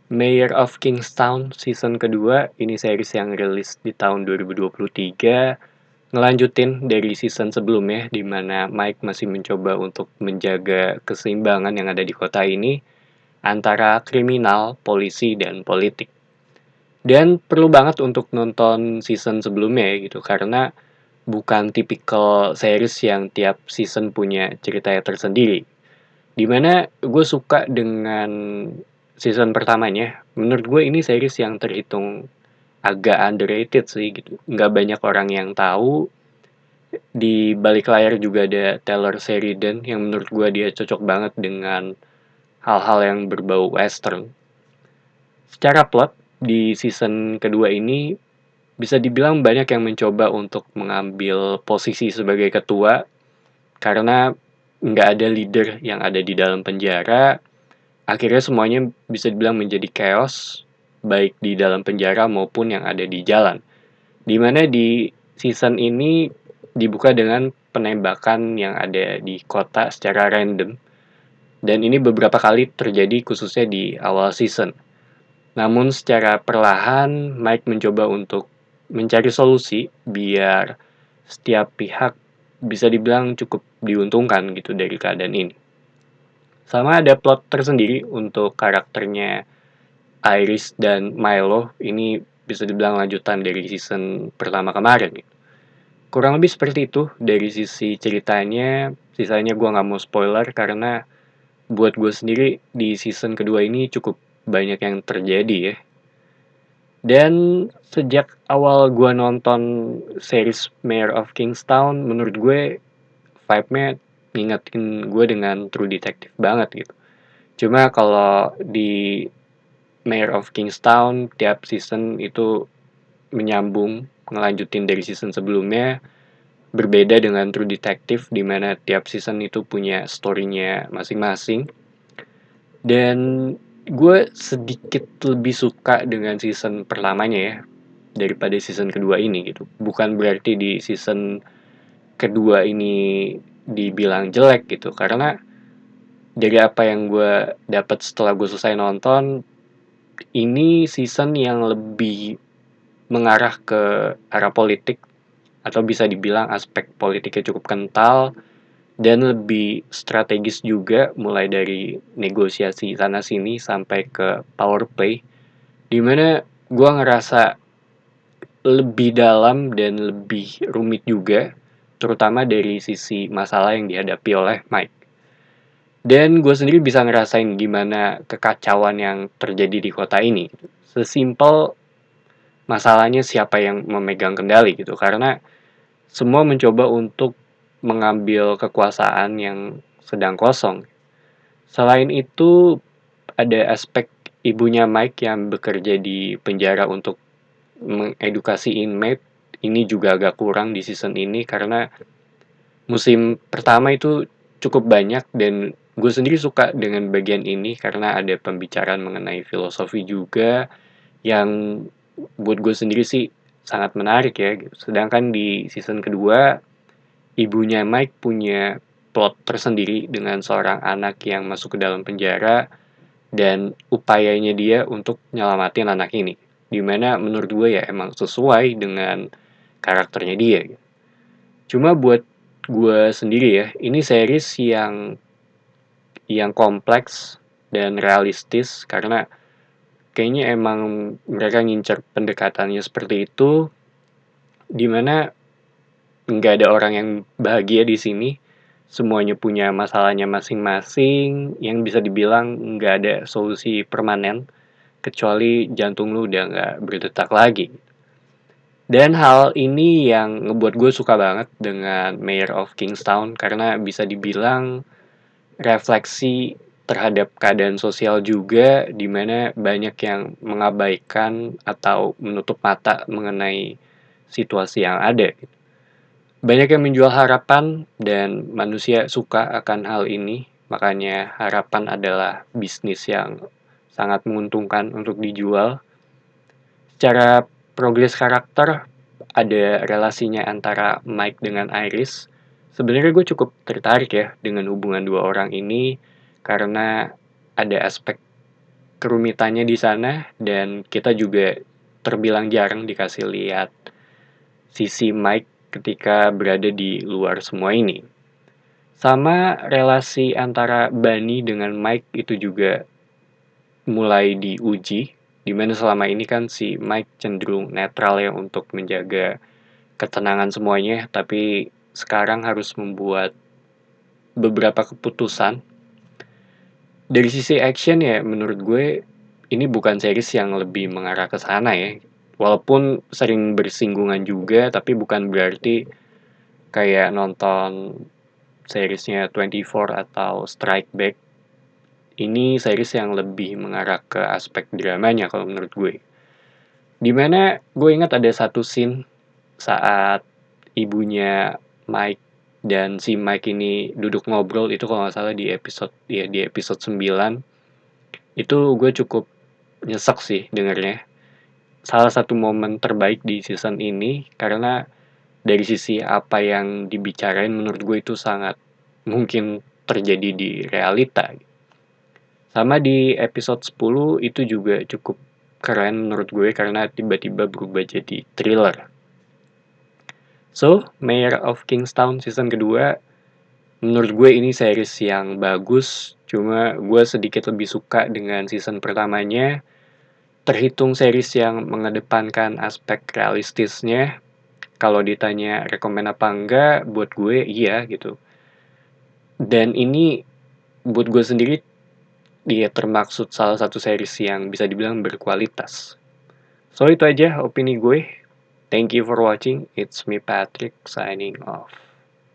Mayor of Kingstown season kedua ini series yang rilis di tahun 2023, ngelanjutin dari season sebelumnya di mana Mike masih mencoba untuk menjaga keseimbangan yang ada di kota ini antara kriminal, polisi, dan politik. Dan perlu banget untuk nonton season sebelumnya ya gitu karena bukan tipikal series yang tiap season punya ceritanya tersendiri. Dimana gue suka dengan season pertamanya. Menurut gue ini series yang terhitung agak underrated sih gitu. Nggak banyak orang yang tahu. Di balik layar juga ada Taylor Sheridan yang menurut gue dia cocok banget dengan hal-hal yang berbau western. Secara plot, di season kedua ini bisa dibilang banyak yang mencoba untuk mengambil posisi sebagai ketua karena nggak ada leader yang ada di dalam penjara. Akhirnya semuanya bisa dibilang menjadi chaos, baik di dalam penjara maupun yang ada di jalan. Dimana di season ini dibuka dengan penembakan yang ada di kota secara random. Dan ini beberapa kali terjadi khususnya di awal season. Namun secara perlahan, Mike mencoba untuk mencari solusi biar setiap pihak bisa dibilang cukup diuntungkan gitu dari keadaan ini. Sama ada plot tersendiri untuk karakternya Iris dan Milo. Ini bisa dibilang lanjutan dari season pertama kemarin gitu. Kurang lebih seperti itu dari sisi ceritanya. Sisanya gue nggak mau spoiler karena buat gue sendiri di season kedua ini cukup banyak yang terjadi ya. Dan sejak awal gue nonton series Mayor of Kingstown, menurut gue vibe-nya ngingetin gue dengan True Detective banget gitu. Cuma kalau di Mayor of Kingstown tiap season itu menyambung, ngelanjutin dari season sebelumnya, berbeda dengan True Detective di mana tiap season itu punya story-nya masing-masing. Dan gue sedikit lebih suka dengan season pertamanya ya daripada season kedua ini gitu. Bukan berarti di season kedua ini dibilang jelek gitu karena dari apa yang gue dapat setelah gue selesai nonton, ini season yang lebih mengarah ke arah politik atau bisa dibilang aspek politiknya cukup kental dan lebih strategis juga mulai dari negosiasi sana sini sampai ke power play di mana gue ngerasa lebih dalam dan lebih rumit juga terutama dari sisi masalah yang dihadapi oleh Mike. Dan gue sendiri bisa ngerasain gimana kekacauan yang terjadi di kota ini. Sesimpel masalahnya siapa yang memegang kendali gitu. Karena semua mencoba untuk mengambil kekuasaan yang sedang kosong. Selain itu, ada aspek ibunya Mike yang bekerja di penjara untuk mengedukasi inmate. Ini juga agak kurang di season ini karena musim pertama itu cukup banyak dan gue sendiri suka dengan bagian ini karena ada pembicaraan mengenai filosofi juga yang buat gue sendiri sih sangat menarik ya gitu. Sedangkan di season kedua ibunya Mike punya plot tersendiri dengan seorang anak yang masuk ke dalam penjara dan upayanya dia untuk nyelamatin anak ini. Dimana menurut gue ya emang sesuai dengan karakternya dia gitu. Cuma buat gue sendiri ya, ini series yang kompleks dan realistis karena kayaknya emang mereka ngincer pendekatannya seperti itu, dimana nggak ada orang yang bahagia di sini, semuanya punya masalahnya masing-masing, yang bisa dibilang nggak ada solusi permanen, kecuali jantung lu udah nggak berdetak lagi. Dan hal ini yang ngebuat gue suka banget dengan Mayor of Kingstown karena bisa dibilang refleksi terhadap keadaan sosial juga di mana banyak yang mengabaikan atau menutup mata mengenai situasi yang ada. Banyak yang menjual harapan dan manusia suka akan hal ini. Makanya harapan adalah bisnis yang sangat menguntungkan untuk dijual. Secara progres karakter, ada relasinya antara Mike dengan Iris. Sebenarnya gue cukup tertarik ya dengan hubungan dua orang ini karena ada aspek kerumitannya di sana, dan kita juga terbilang jarang dikasih lihat sisi Mike ketika berada di luar semua ini. Sama relasi antara Bunny dengan Mike itu juga mulai diuji, dimana selama ini kan si Mike cenderung netral ya untuk menjaga ketenangan semuanya, tapi sekarang harus membuat beberapa keputusan. Dari sisi action ya, menurut gue ini bukan series yang lebih mengarah ke sana ya. Walaupun sering bersinggungan juga, tapi bukan berarti kayak nonton seriesnya 24 atau Strike Back. Ini series yang lebih mengarah ke aspek dramanya kalau menurut gue. Dimana gue ingat ada satu scene saat ibunya Mike dan si Mike ini duduk ngobrol, itu kalau nggak salah di episode 9. Itu gue cukup nyesek sih dengernya. Salah satu momen terbaik di season ini karena dari sisi apa yang dibicarain menurut gue itu sangat mungkin terjadi di realita. Sama di episode 10 itu juga cukup keren menurut gue karena tiba-tiba berubah jadi thriller. So, Mayor of Kingstown season kedua, menurut gue ini series yang bagus, cuma gue sedikit lebih suka dengan season pertamanya. Terhitung series yang mengedepankan aspek realistisnya. Kalau ditanya rekomen apa enggak, buat gue iya gitu. Dan ini buat gue sendiri dia termaksud salah satu series yang bisa dibilang berkualitas. So itu aja opini gue. Thank you for watching. It's me Patrick signing off.